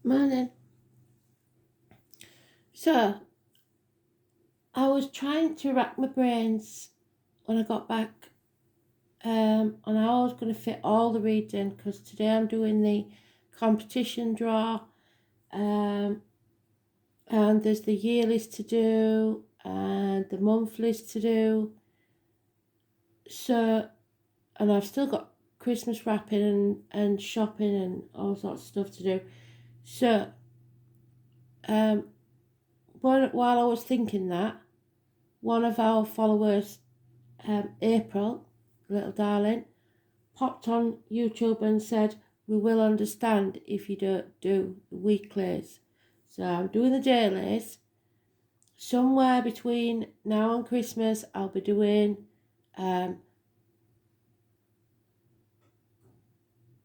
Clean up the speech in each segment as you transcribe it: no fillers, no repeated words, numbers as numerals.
Morning. So, I was trying to rack my brains when I got back on how I was going to fit all the reading, because today I'm doing the competition draw, and there's the yearlies to do and the monthlies to do. So, and I've still got Christmas wrapping and shopping and all sorts of stuff to do. So, while I was thinking that, one of our followers, April, little darling, popped on YouTube and said, "We will understand if you don't do the weeklies." So I'm doing the dailies. Somewhere between now and Christmas, I'll be doing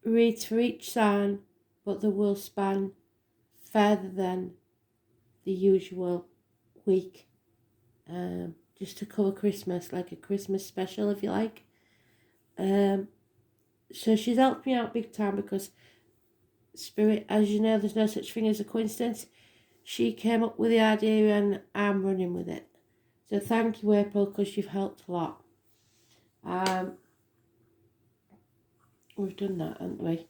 reads for each sign, but they will span further than the usual week, just to cover Christmas, like a Christmas special, if you like. So she's helped me out big time, because Spirit, as you know, there's no such thing as a coincidence. She came up with the idea and I'm running with it. So thank you, April, because you've helped a lot. We've done that, haven't we?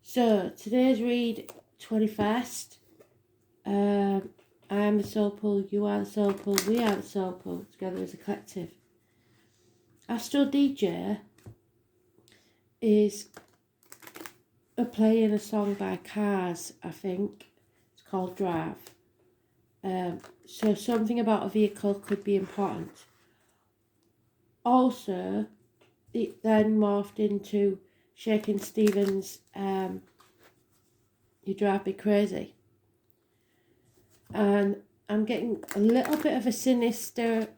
So today's read, 21st. I am the soul pool, you are the soul pool, we are the soul pool, together as a collective. Astro DJ is playing a song by Cars, I think. It's called Drive. So something about a vehicle could be important. Also, it then morphed into Shaking Stevens' You Drive Me Crazy. And I'm getting a little bit of a sinister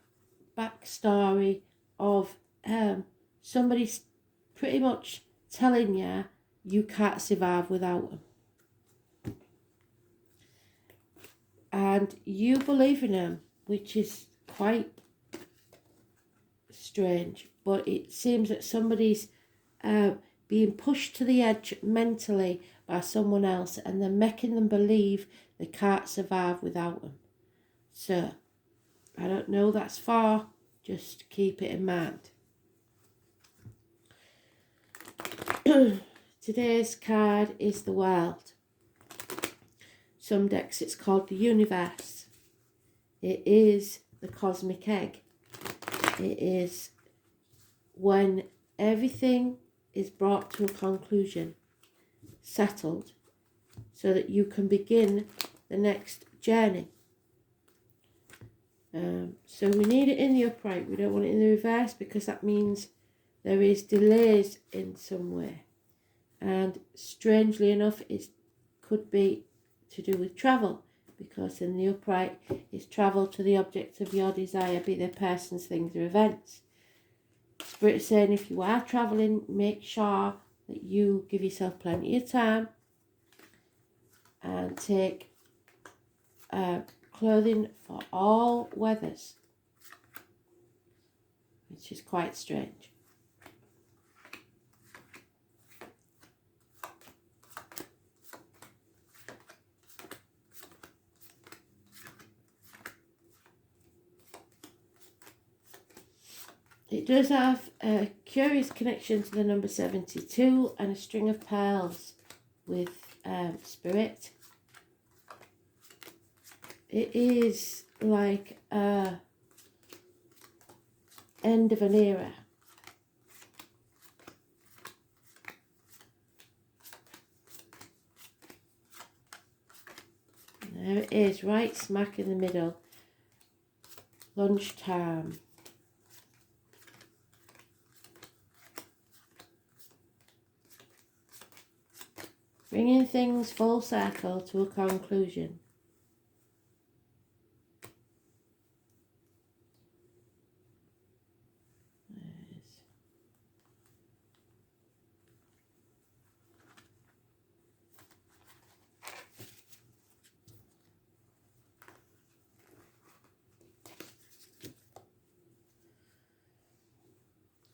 backstory of somebody pretty much telling you can't survive without them. And you believe in them, which is quite strange. But it seems that somebody's being pushed to the edge mentally by someone else, and they're making them believe they can't survive without them. So, I don't know that's far, just keep it in mind. Today's card is the World. Some decks it's called the Universe. It is the cosmic egg. It is when everything is brought to a conclusion, settled, so that you can begin the next journey. So we need it in the upright. We don't want it in the reverse, because that means there is delays in some way. And strangely enough, it could be to do with travel, because in the upright is travel to the object of your desire, be they persons, things or events. Spirit is saying if you are travelling, make sure that you give yourself plenty of time and take clothing for all weathers, which is quite strange. It does have a curious connection to the number 72 and a string of pearls with Spirit. It is like a end of an era. There it is, right smack in the middle. Lunchtime. Bringing things full circle to a conclusion.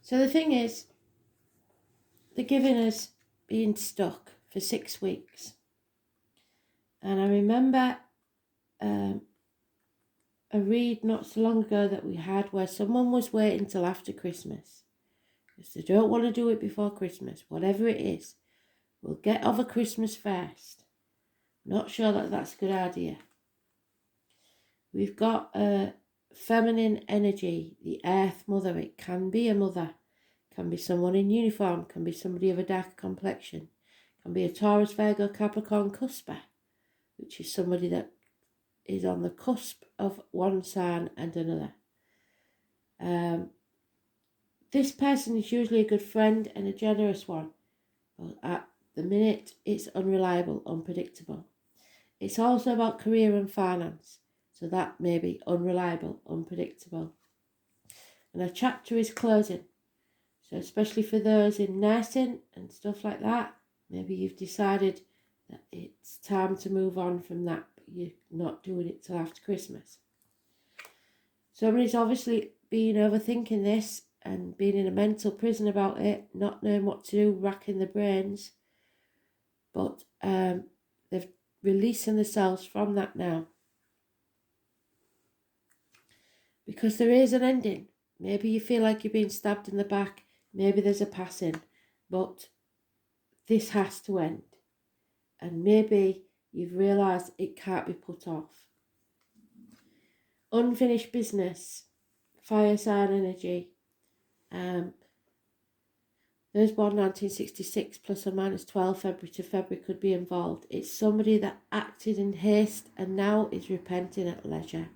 So the thing is, they're giving us being stuck for 6 weeks. And I remember a read not so long ago that we had where someone was waiting till after Christmas because they don't want to do it before Christmas, whatever it is. We'll get over Christmas first. Not sure that that's a good idea. We've got a feminine energy, the Earth Mother. It can be a mother, can be someone in uniform, can be somebody of a dark complexion, can be a Taurus, Virgo, Capricorn cusper, which is somebody that is on the cusp of one sign and another. This person is usually a good friend and a generous one, but at the minute it's unreliable, unpredictable. It's also about career and finance, so that may be unreliable, unpredictable. And a chapter is closing, so especially for those in nursing and stuff like that, maybe you've decided that it's time to move on from that, but you're not doing it till after Christmas. Somebody's obviously been overthinking this and being in a mental prison about it, not knowing what to do, racking the brains, but they've releasing themselves from that now. Because there is an ending. Maybe you feel like you're being stabbed in the back, maybe there's a passing, but this has to end. And maybe you've realised it can't be put off. Unfinished business, Fireside Energy. Those born 1966 plus or minus 12 February to February could be involved. It's somebody that acted in haste and now is repenting at leisure.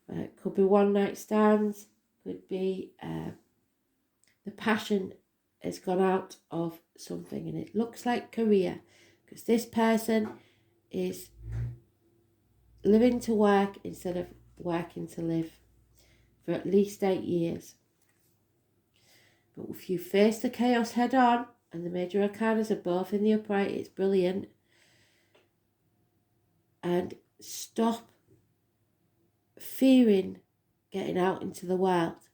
It could be one night stands, could be the passion has gone out of something, and it looks like career, because this person is living to work instead of working to live for at least 8 years. But if you face the chaos head on, and the major arcanas are both in the upright, it's brilliant. And stop fearing getting out into the world.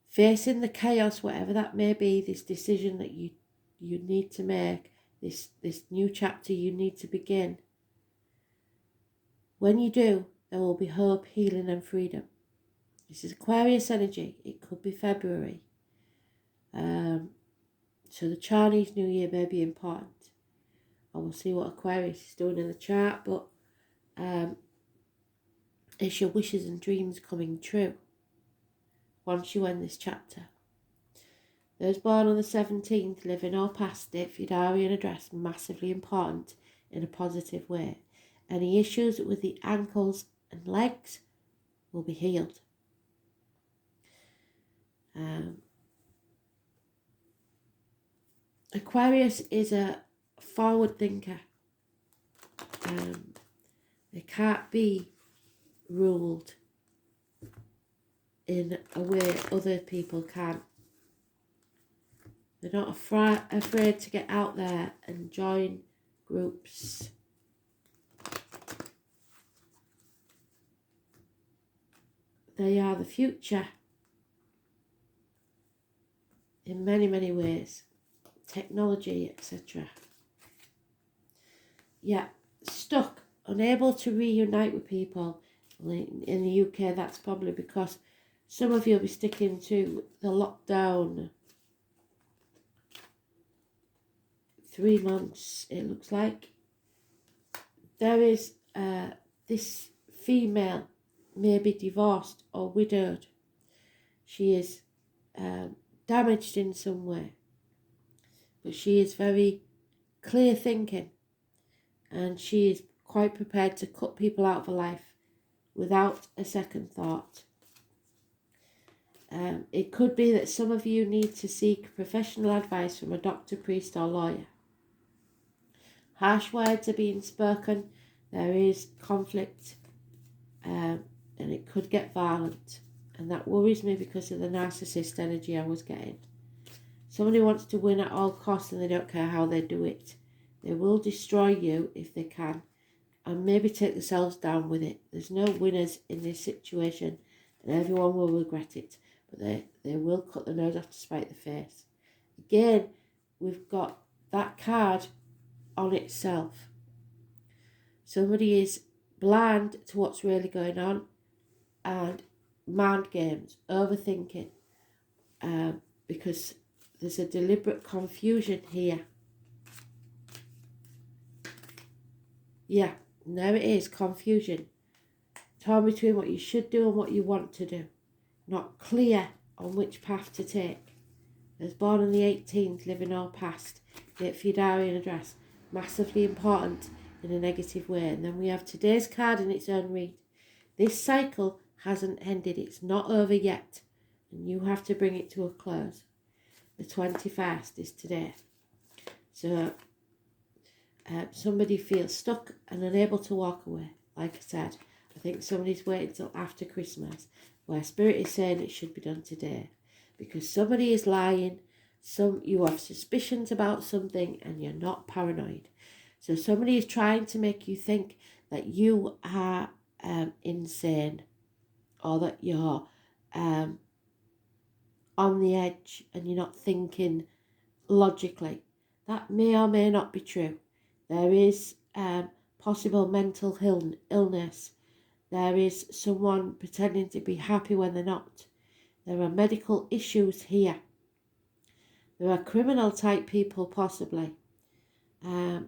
Facing the chaos, whatever that may be, this decision that you need to make, this new chapter you need to begin. When you do, there will be hope, healing and freedom. This is Aquarius energy. It could be February. So the Chinese New Year may be important. I will see what Aquarius is doing in the chart, but it's your wishes and dreams coming true once you end this chapter. Those born on the 17th, living or past it, for your diary and address, massively important in a positive way. Any issues with the ankles and legs will be healed. Aquarius is a forward thinker. They can't be ruled in a way other people can. They're not afraid to get out there and join groups. They are the future in many, many ways. Technology, etc. Yeah, stuck, unable to reunite with people. In the UK, that's probably because some of you will be sticking to the lockdown. 3 months, it looks like. There is this female may be divorced or widowed. She is damaged in some way, but she is very clear thinking, and she is quite prepared to cut people out of her life without a second thought. It could be that some of you need to seek professional advice from a doctor, priest or lawyer. Harsh words are being spoken, there is conflict, and it could get violent, and that worries me because of the narcissist energy I was getting. Somebody wants to win at all costs and they don't care how they do it. They will destroy you if they can, and maybe take themselves down with it. There's no winners in this situation, and everyone will regret it, but they will cut the nose off to spite the face. Again, we've got that card on itself. Somebody is blind to what's really going on, and mind games, overthinking, because there's a deliberate confusion here. Yeah, there it is, confusion. Torn between what you should do and what you want to do. Not clear on which path to take. I was born on the 18th, living or past. Date for your diary and address. Massively important in a negative way. And then we have today's card in its own read. This cycle hasn't ended. It's not over yet. And you have to bring it to a close. The 21st is today. So somebody feels stuck and unable to walk away. Like I said, I think somebody's waiting till after Christmas, where Spirit is saying it should be done today. Because somebody is lying, you have suspicions about something and you're not paranoid. So somebody is trying to make you think that you are insane, or that you're on the edge and you're not thinking logically. That may or may not be true. There is possible mental illness. There is someone pretending to be happy when they're not. There are medical issues here. There are criminal type people possibly.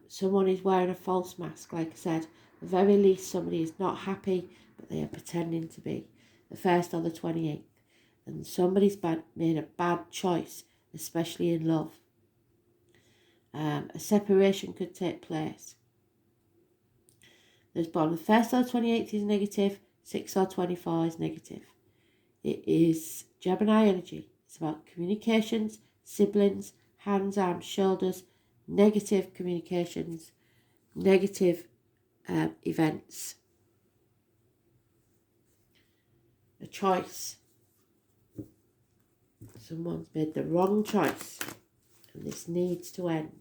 Someone is wearing a false mask, like I said. At the very least, somebody is not happy, but they are pretending to be. The 1st or the 28th. And somebody's made a bad choice, especially in love. A separation could take place. Those born the 1st or 28th is negative, 6 or 24 is negative. It is Gemini energy. It's about communications, siblings, hands, arms, shoulders, negative communications, negative events. A choice. Someone's made the wrong choice, and this needs to end.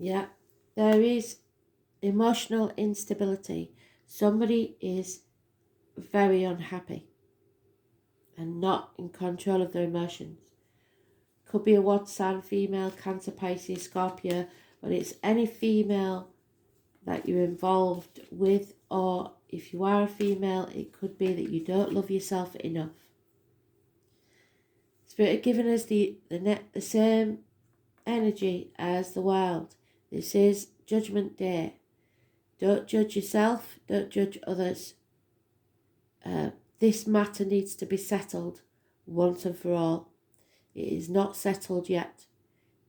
Yeah, there is emotional instability. Somebody is very unhappy and not in control of their emotions. Could be a water sign, female, Cancer, Pisces, Scorpio, but it's any female that you're involved with, or if you are a female, it could be that you don't love yourself enough. Spirit have given us the same energy as the world. This is Judgment Day. Don't judge yourself, don't judge others. This matter needs to be settled once and for all. It is not settled yet.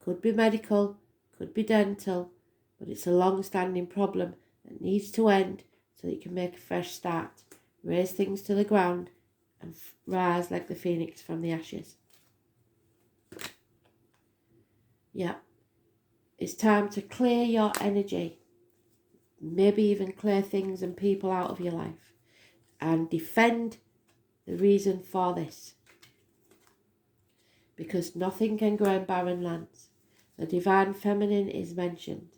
Could be medical, could be dental, but it's a long-standing problem that needs to end so that you can make a fresh start, raise things to the ground and rise like the phoenix from the ashes. Yeah. It's time to clear your energy, maybe even clear things and people out of your life, and defend the reason for this. Because nothing can grow in barren lands. The divine feminine is mentioned.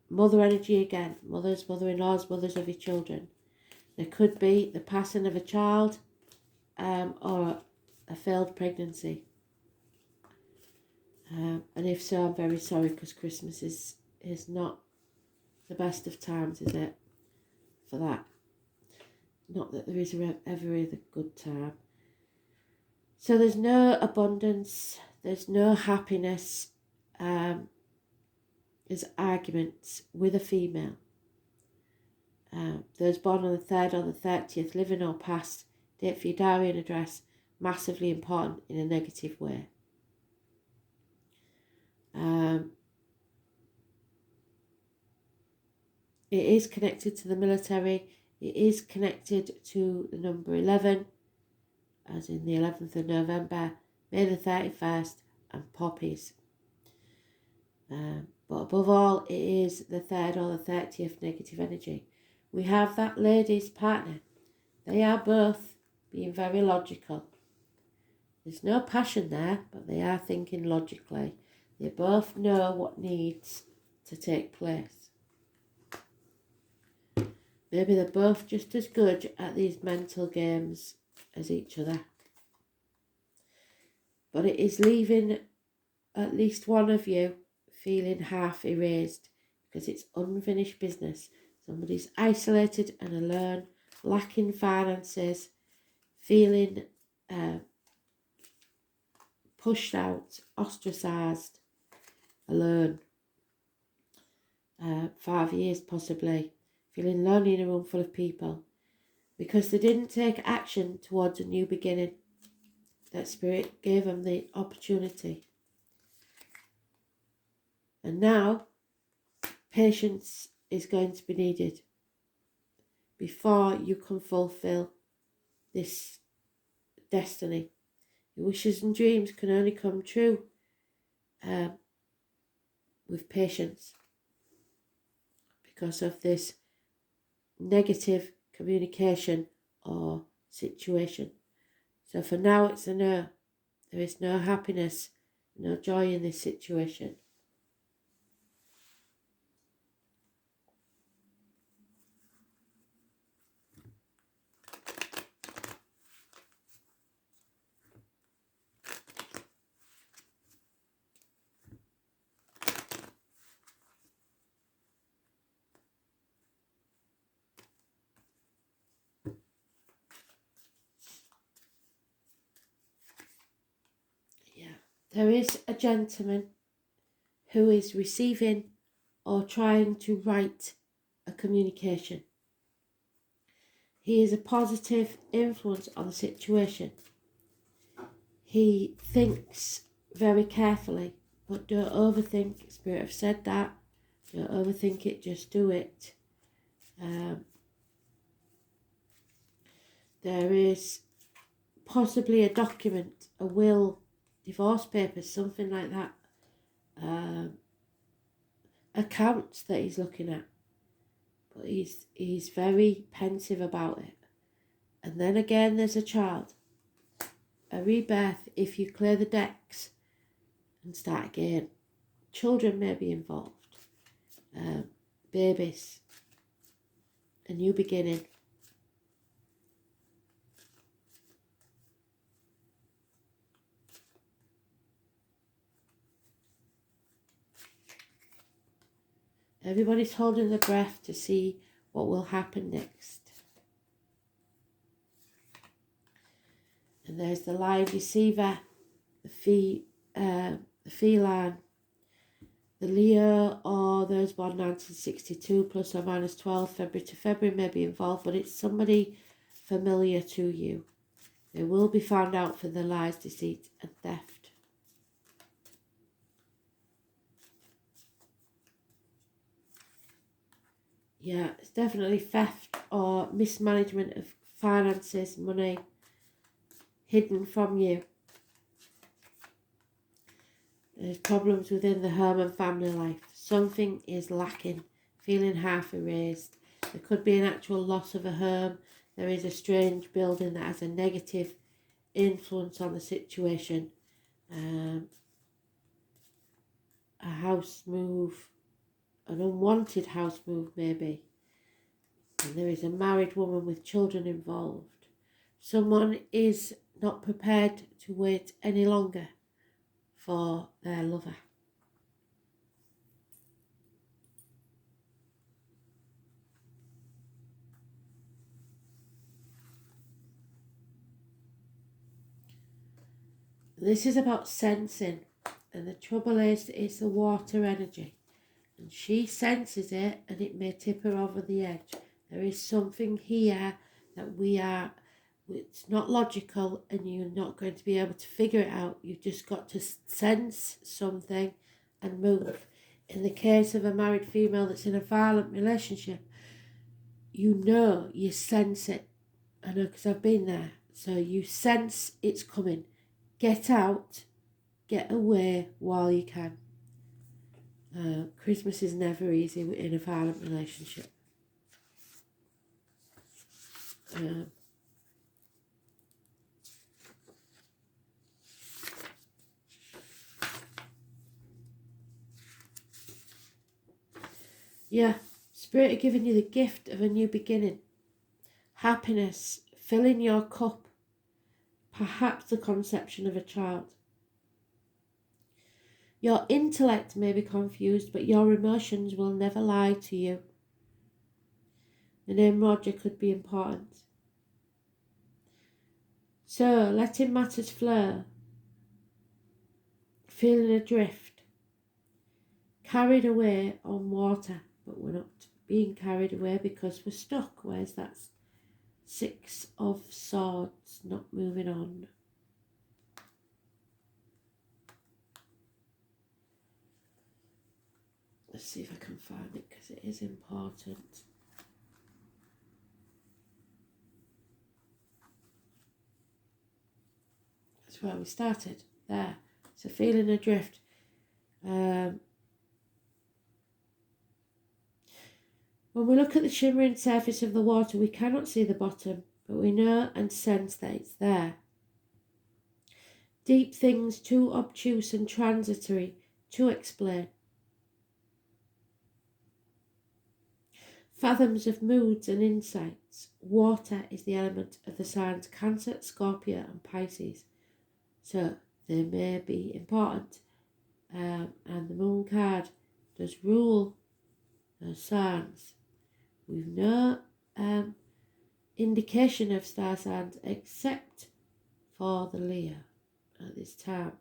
Mother energy again, mothers, mother-in-laws, mothers of your children. There could be the passing of a child or a failed pregnancy. And if so, I'm very sorry, because Christmas is not the best of times, is it? For that. Not that there is ever a good time. So there's no abundance, there's no happiness, there's arguments with a female. Those born on the 3rd or the 30th, living or past, date for your diary and address, massively important in a negative way. It is connected to the military. It is connected to the number 11, as in the 11th of November, May the 31st, and poppies. But above all, it is the 3rd or the 30th negative energy. We have that lady's partner. They are both being very logical. There's no passion there, but they are thinking logically. They both know what needs to take place. Maybe they're both just as good at these mental games as each other. But it is leaving at least one of you feeling half erased because it's unfinished business. Somebody's isolated and alone, lacking finances, feeling pushed out, ostracised, alone. 5 years possibly, feeling lonely in a room full of people because they didn't take action towards a new beginning. That Spirit gave them the opportunity. And now, patience is going to be needed before you can fulfill this destiny. Your wishes and dreams can only come true with patience because of this negative communication or situation. So for now, it's a no. There is no happiness, no joy in this situation. There is a gentleman who is receiving or trying to write a communication. He is a positive influence on the situation. He thinks very carefully, but don't overthink. Spirit have said that. Don't overthink it, just do it. There is possibly a document, a will, divorce papers, something like that. Accounts that he's looking at, but he's very pensive about it. And then again, there's a child, a rebirth if you clear the decks and start again. Children may be involved, babies, a new beginning. Everybody's holding their breath to see what will happen next. And there's the lion deceiver, the feline, the Leo, or those born 1962 plus or minus 12 February to February may be involved, but it's somebody familiar to you. They will be found out for their lies, deceit and theft. Yeah, it's definitely theft or mismanagement of finances, money, hidden from you. There's problems within the home and family life. Something is lacking, feeling half erased. There could be an actual loss of a home. There is a strange building that has a negative influence on the situation. A house move, an unwanted house move maybe. And there is a married woman with children involved. Someone is not prepared to wait any longer for their lover. This is about sensing, and the trouble is it's the water energy, and she senses it and it may tip her over the edge. There is something here that it's not logical and you're not going to be able to figure it out. You've just got to sense something and move. In the case of a married female that's in a violent relationship, you sense it. I know because I've been there. So you sense it's coming. Get out, get away while you can. Christmas is never easy in a violent relationship. Yeah, Spirit are giving you the gift of a new beginning. Happiness, filling your cup. Perhaps the conception of a child. Your intellect may be confused, but your emotions will never lie to you. The name Roger could be important. So, letting matters flow. Feeling adrift. Carried away on water, but we're not being carried away because we're stuck. Where's that 6 of Swords? Not moving on. Let's see if I can find it because it is important. That's where we started. There. So feeling adrift. When we look at the shimmering surface of the water, we cannot see the bottom, but we know and sense that it's there. Deep things too obtuse and transitory to explain. Fathoms of moods and insights. Water is the element of the signs Cancer, Scorpio and Pisces. So they may be important. And the moon card does rule those signs. We've no indication of star signs except for the Leo at this time.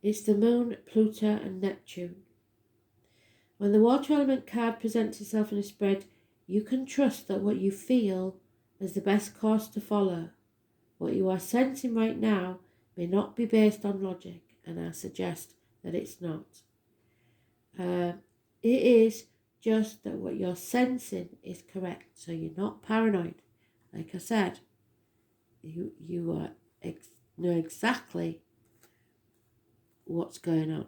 It's the moon, Pluto and Neptune. When the water element card presents itself in a spread, you can trust that what you feel is the best course to follow. What you are sensing right now may not be based on logic, and I suggest that it's not. It is just that what you're sensing is correct, so you're not paranoid. Like I said, you know exactly what's going on.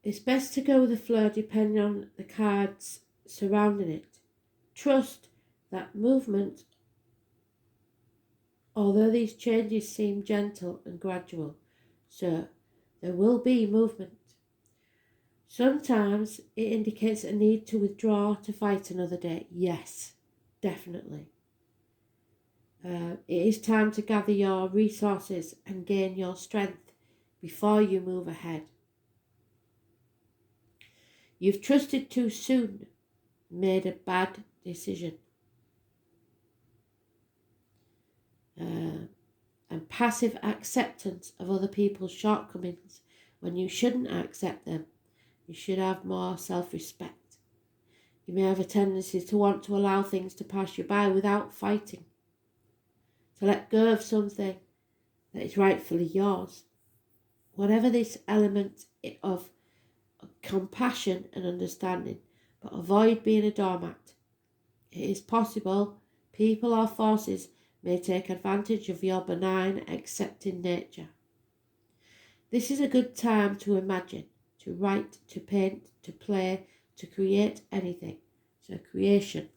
It's best to go with the flow depending on the cards surrounding it. Trust that movement, although these changes seem gentle and gradual, so there will be movement. Sometimes it indicates a need to withdraw to fight another day. Yes, definitely. It is time to gather your resources and gain your strength before you move ahead. You've trusted too soon, made a bad decision. And passive acceptance of other people's shortcomings when you shouldn't accept them. You should have more self-respect. You may have a tendency to want to allow things to pass you by without fighting. To let go of something that is rightfully yours. Whatever this element of compassion and understanding, but avoid being a doormat. It is possible people or forces may take advantage of your benign, accepting nature. This is a good time to imagine, to write, to paint, to play, to create anything. So creation.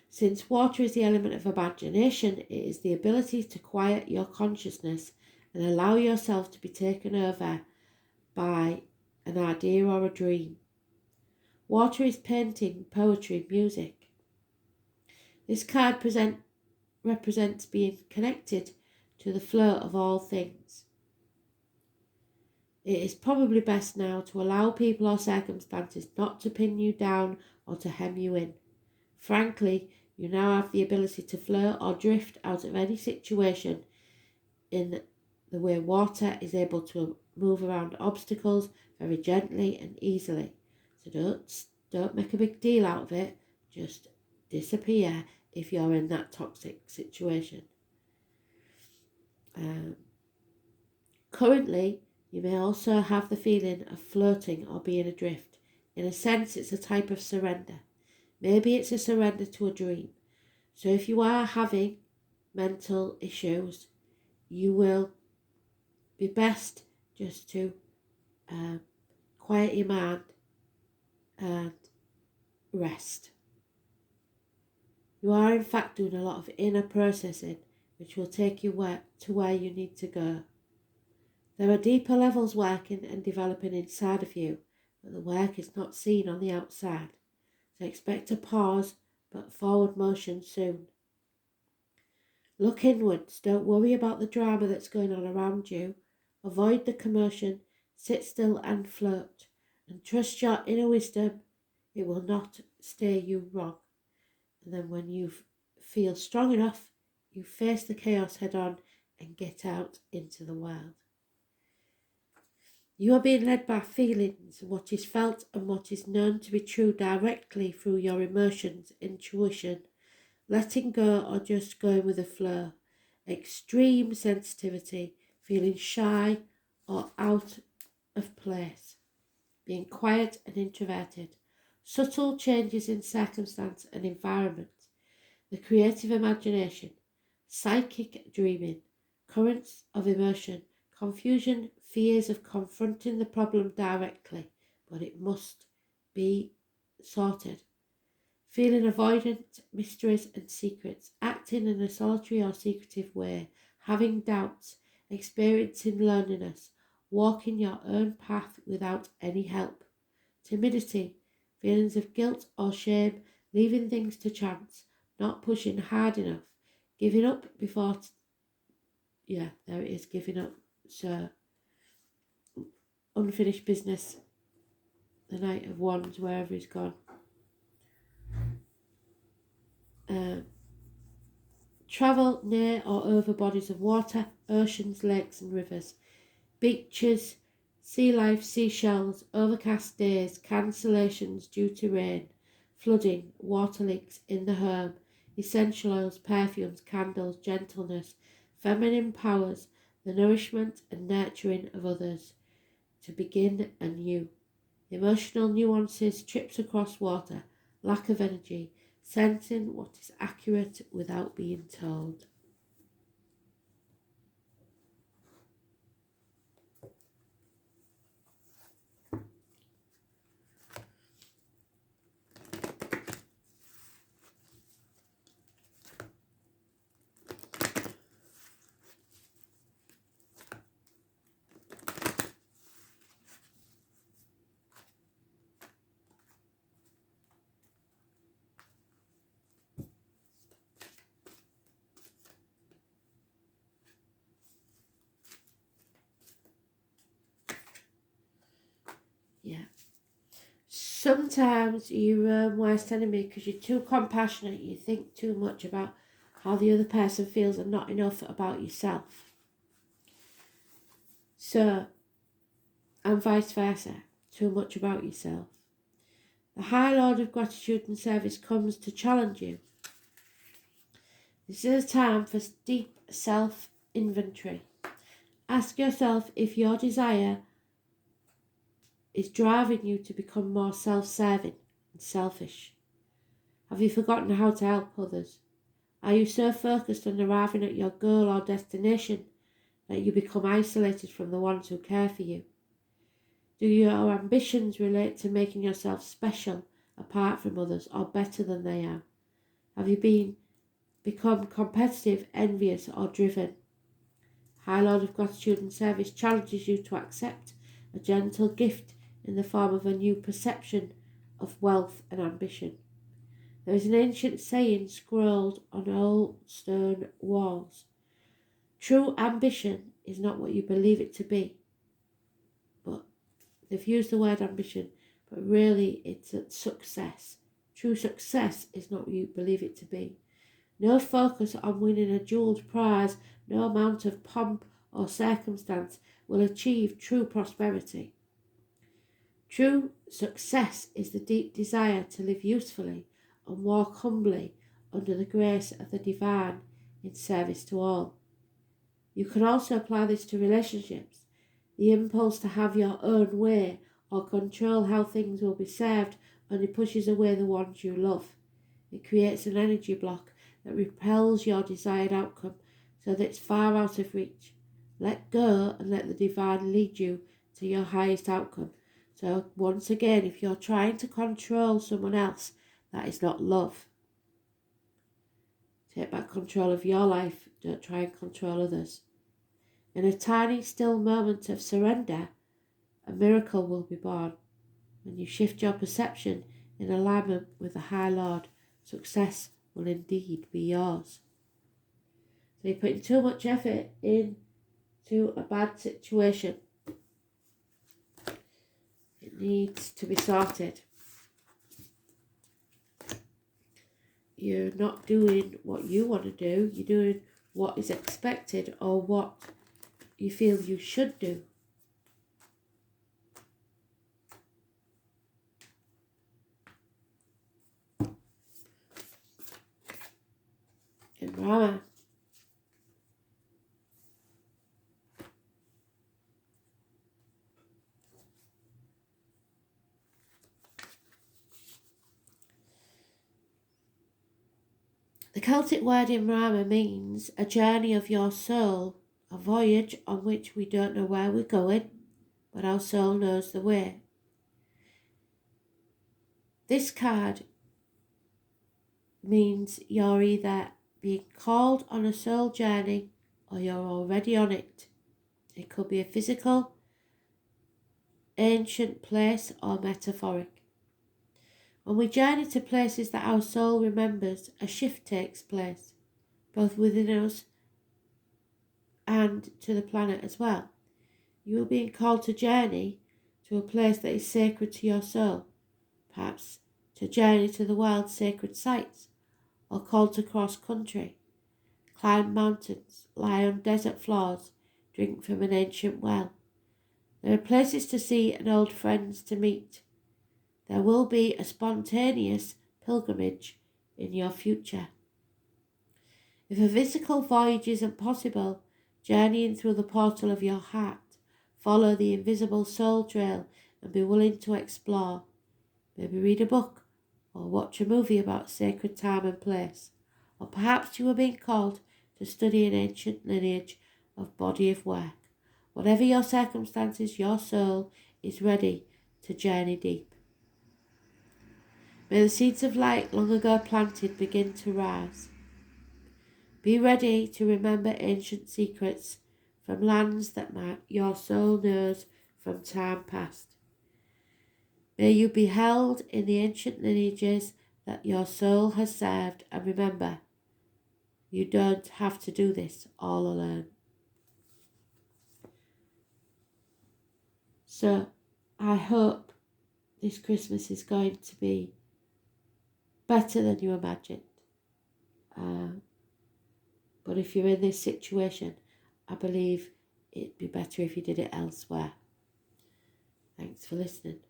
Since water is the element of imagination, it is the ability to quiet your consciousness and allow yourself to be taken over by an idea or a dream. Water is painting, poetry, music. This card represents being connected to the flow of all things. It is probably best now to allow people or circumstances not to pin you down or to hem you in. Frankly, you now have the ability to flow or drift out of any situation in the way water is able to move around obstacles very gently and easily. So don't make a big deal out of it. Just disappear if you're in that toxic situation. Currently, you may also have the feeling of floating or being adrift. In a sense, it's a type of surrender. Maybe it's a surrender to a dream. So if you are having mental issues, you will be best just to quiet your mind and rest. You are in fact doing a lot of inner processing, which will take you to where you need to go. There are deeper levels working and developing inside of you, but the work is not seen on the outside. So expect a pause, but forward motion soon. Look inwards. Don't worry about the drama that's going on around you. Avoid the commotion. Sit still and float. And trust your inner wisdom. It will not steer you wrong. And then when you feel strong enough, you face the chaos head on and get out into the world. You are being led by feelings, what is felt and what is known to be true directly through your emotions, intuition, letting go or just going with the flow, extreme sensitivity, feeling shy or out of place, being quiet and introverted, subtle changes in circumstance and environment, the creative imagination, psychic dreaming, currents of emotion, confusion, fears of confronting the problem directly, but it must be sorted. Feeling avoidant, mysteries and secrets, acting in a solitary or secretive way, having doubts, experiencing loneliness, walking your own path without any help. Timidity, feelings of guilt or shame, leaving things to chance, not pushing hard enough, giving up before... there it is, giving up. So, unfinished business, the Knight of Wands, wherever he's gone. Travel near or over bodies of water, oceans, lakes and rivers, beaches, sea life, seashells, overcast days, cancellations due to rain, flooding, water leaks in the home, essential oils, perfumes, candles, gentleness, feminine powers, the nourishment and nurturing of others, to begin anew. Emotional nuances, trips across water, lack of energy, sensing what is accurate without being told. Yeah. Sometimes you're worst enemy because you're too compassionate. You think too much about how the other person feels and not enough about yourself. So, and vice versa, too much about yourself. The High Lord of Gratitude and Service comes to challenge you. This is a time for deep self-inventory. Ask yourself if your desire is driving you to become more self-serving and selfish. Have you forgotten how to help others? Are you so focused on arriving at your goal or destination that you become isolated from the ones who care for you? Do your ambitions relate to making yourself special apart from others or better than they are? Have you become competitive, envious or driven? High Lord of Gratitude and Service challenges you to accept a gentle gift in the form of a new perception of wealth and ambition. There is an ancient saying scrawled on old stone walls. True ambition is not what you believe it to be. But they've used the word ambition, but really it's a success. True success is not what you believe it to be. No focus on winning a jewelled prize, no amount of pomp or circumstance will achieve true prosperity. True success is the deep desire to live usefully and walk humbly under the grace of the divine in service to all. You can also apply this to relationships. The impulse to have your own way or control how things will be served only pushes away the ones you love. It creates an energy block that repels your desired outcome so that it's far out of reach. Let go and let the divine lead you to your highest outcome. So once again, if you're trying to control someone else, that is not love. Take back control of your life. Don't try and control others. In a tiny, still moment of surrender, a miracle will be born. When you shift your perception in alignment with the High Lord, success will indeed be yours. So you're putting too much effort into a bad situation. It needs to be sorted. You're not doing what you want to do. You're doing what is expected or what you feel you should do. In Rama, the Celtic word in Rama means a journey of your soul, a voyage on which we don't know where we're going, but our soul knows the way. This card means you're either being called on a soul journey or you're already on it. It could be a physical, ancient place or metaphoric. When we journey to places that our soul remembers, a shift takes place, both within us and to the planet as well. You are being called to journey to a place that is sacred to your soul, perhaps to journey to the world's sacred sites, or called to cross country, climb mountains, lie on desert floors, drink from an ancient well. There are places to see and old friends to meet. There will be a spontaneous pilgrimage in your future. If a physical voyage isn't possible, journeying through the portal of your heart, follow the invisible soul trail and be willing to explore. Maybe read a book or watch a movie about sacred time and place. Or perhaps you are being called to study an ancient lineage of body of work. Whatever your circumstances, your soul is ready to journey deep. May the seeds of light long ago planted begin to rise. Be ready to remember ancient secrets from lands that your soul knows from time past. May you be held in the ancient lineages that your soul has served, and remember, you don't have to do this all alone. So, I hope this Christmas is going to be better than you imagined. But if you're in this situation, I believe it'd be better if you did it elsewhere. Thanks for listening.